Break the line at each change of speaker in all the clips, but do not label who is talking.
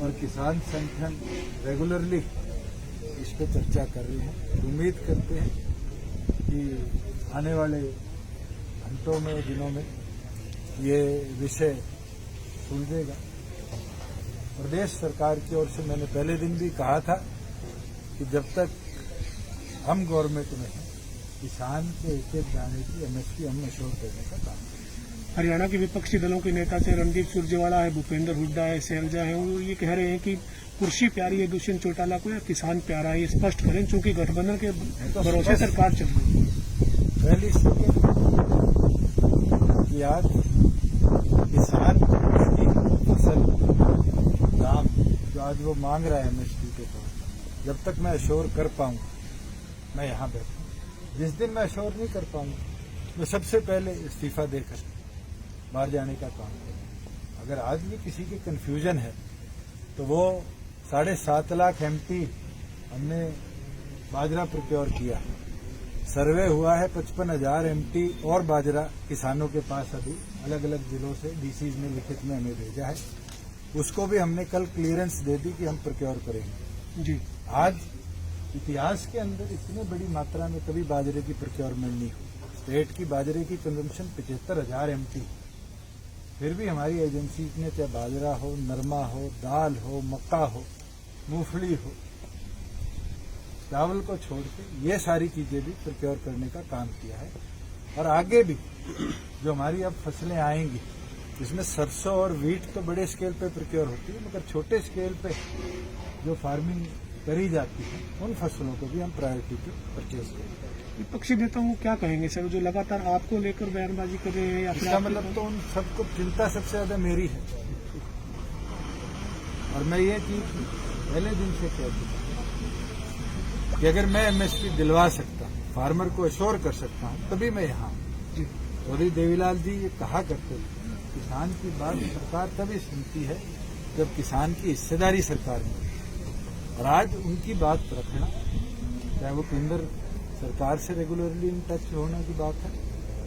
और किसान संगठन रेगुलरली इस पर चर्चा कर रहे हैं। उम्मीद करते हैं कि आने वाले घंटों में, दिनों में ये विषय सुलझेगा। प्रदेश सरकार की ओर से मैंने पहले दिन भी कहा था कि जब तक हम गवर्नमेंट में हैं, किसान के एक एक दाने की एमएसपी हम एश्योर करने का काम करेंगे।
हरियाणा के विपक्षी दलों के नेता से रणदीप सुरजेवाला है, भूपेंद्र हुड्डा है, शैलजा है, वो ये कह रहे हैं कि कुर्सी प्यारी है दुष्यंत चौटाला को या किसान प्यारा है, ये स्पष्ट करें, क्योंकि गठबंधन के भरोसे सरकार चल रही है।
पहली सेकेंड कि आज किसान की फसल दाम जो आज वो मांग रहा है एमएसपी के तौर पर, जब तक मैं अश्योर कर पाऊंगा मैं यहाँ बैठूंगा। जिस दिन मैं अश्योर नहीं कर पाऊंगा मैं सबसे पहले इस्तीफा देकर बाहर जाने का काम करूंगा। अगर आज भी किसी की कंफ्यूजन है तो वो 7.5 लाख एमटी हमने बाजरा प्रोक्योर किया, सर्वे हुआ है 55,000 एमटी और बाजरा किसानों के पास अभी अलग अलग जिलों से डीसीज ने लिखित में हमें भेजा है। उसको भी हमने कल क्लियरेंस दे दी कि हम प्रोक्योर करेंगे जी। आज इतिहास के अंदर इतनी बड़ी मात्रा में कभी बाजरे की प्रोक्योरमेंट नहीं हुई। स्टेट की बाजरे की कंजम्पशन 75,000 एमटी, फिर भी हमारी एजेंसी ने चाहे बाजरा हो, नरमा हो, दाल हो, मक्का हो, मूंगफली हो, चावल को छोड़ के ये सारी चीजें भी प्रोक्योर करने का काम किया है। और आगे भी जो हमारी अब फसलें आएंगी इसमें सरसों और वीट तो बड़े स्केल पे प्रोक्योर होती है, मगर छोटे स्केल पे जो फार्मिंग करी जाती है उन फसलों को भी हम प्रायोरिटी पे परचेज करेंगे।
विपक्षी नेताओं को क्या कहेंगे सर, जो लगातार आपको लेकर बयानबाजी कर रहे हैं? या
इसका मतलब तो उन सबको चिंता सबसे ज्यादा मेरी है। और मैं ये चीज पहले दिन से कह चुका कि अगर मैं एमएसपी दिलवा सकता हूं, फार्मर को एश्योर कर सकता हूं, तभी मैं यहाँ हूं। चौधरी देवीलाल जी ये कहा करते थे, किसान की बात सरकार तभी सुनती है जब किसान की हिस्सेदारी सरकार में। और आज उनकी बात रखना, चाहे वो केंद्र सरकार से रेगुलरली इन टच होने की बात है,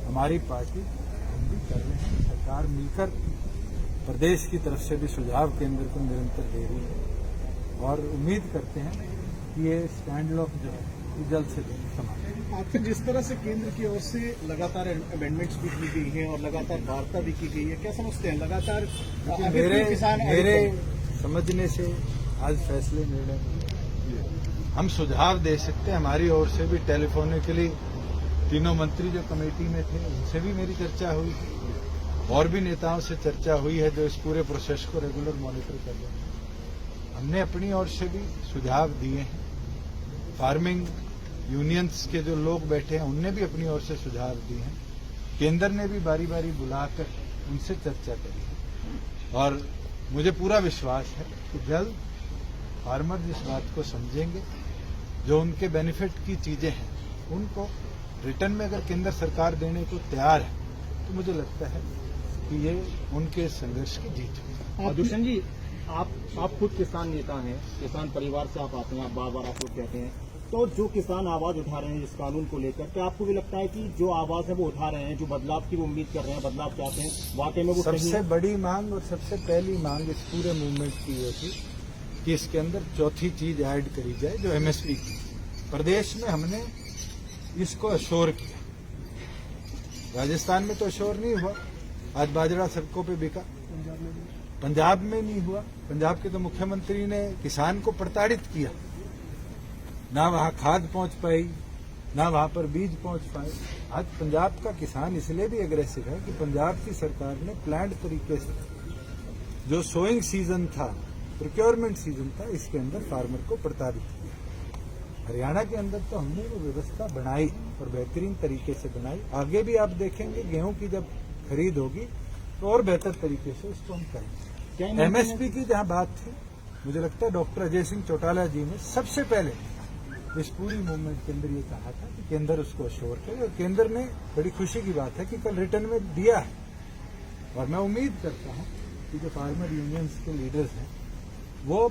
हमारी पार्टी हम भी कर रहे हैं, सरकार मिलकर प्रदेश की तरफ से भी सुझाव केंद्र को निरंतर दे रही है। और उम्मीद करते हैं कि ये स्टैंड ऑफ जो है जल्द से जल्द समाप्त।
आखिर जिस तरह से केंद्र की ओर से लगातार अमेंडमेंट्स भी की गई है और लगातार वार्ता भी की गई है, क्या समझते हैं लगातार
मेरे समझने से आज फैसले निर्णय हुए। हम सुझाव दे सकते हैं, हमारी ओर से भी टेलीफोनिकली तीनों मंत्री जो कमेटी में थे उनसे भी मेरी चर्चा हुई, और भी नेताओं से चर्चा हुई है जो इस पूरे प्रोसेस को रेगुलर मॉनिटर कर रहे हैं। हमने अपनी ओर से भी सुझाव दिए हैं, फार्मिंग यूनियंस के जो लोग बैठे हैं उनने भी अपनी ओर से सुझाव दिए हैं, केंद्र ने भी बारी बारी बुलाकर उनसे चर्चा करी है। और मुझे पूरा विश्वास है कि जल्द फार्मर जिस बात को समझेंगे, जो उनके बेनिफिट की चीजें हैं उनको रिटर्न में अगर केंद्र सरकार देने को तैयार है तो मुझे लगता है कि ये उनके संघर्ष की जीत है।
दुष्यंत जी, आप खुद किसान नेता हैं, किसान परिवार से आप आते हैं, आप बार बार आप लोग कहते हैं, तो जो किसान आवाज उठा रहे हैं इस कानून को लेकर, क्या आपको भी लगता है कि जो आवाज है वो उठा रहे हैं, जो बदलाव की वो उम्मीद कर रहे हैं, बदलाव चाहते हैं, वाकई में वो
सबसे बड़ी मांग और सबसे पहली मांग इस पूरे मूवमेंट की ये थी कि इसके अंदर चौथी चीज ऐड करी जाए जो एमएसपी की। प्रदेश में हमने इसको अश्योर किया, राजस्थान में तो अश्योर नहीं हुआ, आज बाजरा सड़कों पे बिका, पंजाब में नहीं हुआ, पंजाब के तो मुख्यमंत्री ने किसान को प्रताड़ित किया, ना वहां खाद पहुंच पाई, ना वहां पर बीज पहुंच पाए। आज पंजाब का किसान इसलिए भी एग्रेसिव है कि पंजाब की सरकार ने प्लान्ड तरीके से जो सोइंग सीजन था, प्रोक्योरमेंट सीजन था, इसके अंदर फार्मर को प्रताड़ित किया। हरियाणा के अंदर तो हमने वो व्यवस्था बनाई और बेहतरीन तरीके से बनाई। आगे भी आप देखेंगे गेहूं की जब खरीद होगी तो और बेहतर तरीके से इसको हम करेंगे। एमएसपी की जहां बात थी, मुझे लगता है डॉक्टर अजय सिंह चौटाला जी ने सबसे पहले इस पूरी मूवमेंट के अंदर ये कहा था कि केंद्र उसको अश्योर करे, और केंद्र ने, बड़ी खुशी की बात है कि कल रिटर्न में दिया है। और मैं उम्मीद करता हूं कि जो फार्मर यूनियंस के लीडर्स हैं वो